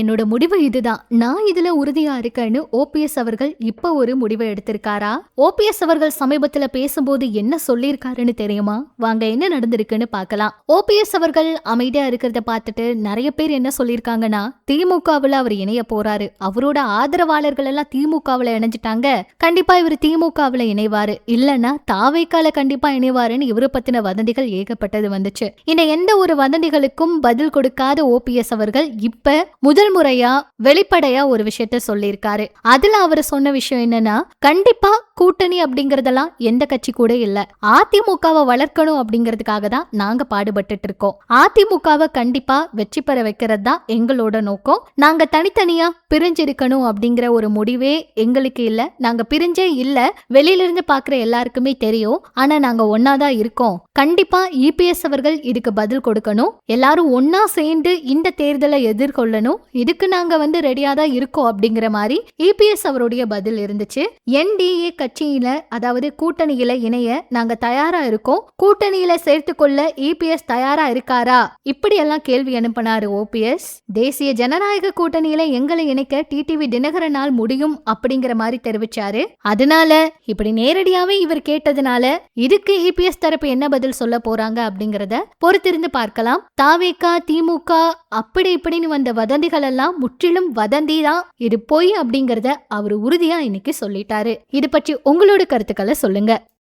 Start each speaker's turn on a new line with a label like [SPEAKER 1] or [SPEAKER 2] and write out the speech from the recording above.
[SPEAKER 1] என்னோட முடிவு இதுதான், நான் இதுல உறுதியா இருக்கேன்னு ஓபிஎஸ் அவர்கள் இப்ப ஒரு முடிவை எடுத்திருக்காரா? ஓபிஎஸ் அவர்கள் சமீபத்துல பேசும்போது என்ன சொல்லியிருக்காருன்னு தெரியுமா? வாங்க என்ன நடந்திருக்குன்னு பார்க்கலாம். ஓபிஎஸ் அவர்கள் அமைதியா இருக்கிறத பார்த்துட்டு நிறைய பேர் என்ன சொல்லியிருக்காங்கன்னா, திமுகவுல அவர் இணைய போறாரு, அவரோட ஆதரவாளர்கள் எல்லாம் திமுகவுல இணைஞ்சிட்டாங்க, கண்டிப்பா இவர் திமுகவுல இணைவாரு, இல்லன்னா தாவேக்கால கண்டிப்பா இணைவாருன்னு இவரை பத்தின வதந்திகள் ஏகப்பட்டது வந்துச்சு. இந்த எந்த ஒரு வதந்திகளுக்கும் பதில் கொடுக்காத ஓபிஎஸ் அவர்கள் இப்ப முதல் முறையா வெளிப்படையா ஒரு விஷயத்த சொல்லியிருக்காரு. அதுல அவர் சொன்ன விஷயம் என்னன்னா, கண்டிப்பா கூட்டணி அப்படிங்கறதெல்லாம் எந்த கட்சி கூட இல்ல, அதிமுகவை வளர்க்கணும் அப்படிங்கறதுக்காக தான் நாங்க பாடுபட்டு இருக்கோம். அதிமுகவை கண்டிப்பா வெற்றி பெற வைக்கிறது தான் எங்களோட நோக்கம். நாங்க தனித்தனியா பிரிஞ்சிருக்கணும் அப்படிங்கிற ஒரு முடிவே எங்களுக்கு இல்ல. நாங்க பிரிஞ்சே இல்ல, வெளியில இருந்து பாக்குற எல்லாருக்குமே தெரியும். ஆனா நாங்க ஒன்னாதான் இருக்கோம். கண்டிப்பா இபிஎஸ் அவர்கள் இதுக்கு பதில் கொடுக்கணும். எல்லாரும் ஒன்னா சேர்ந்து இந்த தேர்தலை எதிர்கொள்ளணும். இதுக்கு நாங்க ரெடியா தான் இருக்கோம் அப்படிங்கிற மாதிரி இபிஎஸ் அவருடைய பதில் இருந்துச்சு. என்டிஏ கட்சியில, அதாவது கூட்டணியில இணைய நாங்க தயாரா இருக்கோம், கூட்டணியில சேர்த்துக்கொள்ள இபிஎஸ் தயாரா இருக்காரா, இப்படி எல்லாம் கேள்வி அனுப்பினாரு ஓபிஎஸ். தேசிய ஜனநாயக கூட்டணியில எங்களை இணைக்க டிடிவி தினகரனால் முடியும் அப்படிங்கிற மாதிரி தெரிவிச்சாரு. அதனால இப்படி நேரடியாவே இவர் கேட்டதுனால இதுக்கு இபிஎஸ் தரப்பு என்ன பதில் சொல்ல போறாங்க அப்படிங்கறத பொறுத்திருந்து பார்க்கலாம். தாவேகா திமுக அப்படி இப்படின்னு வந்த வதந்திகள் எல்லாம் முற்றிலும் வதந்தி தான், இது பொய் அப்படிங்கறத அவர் உறுதியா இன்னைக்கு சொல்லிட்டாரு. இது பற்றி உங்களோட கருத்துக்களை சொல்லுங்க.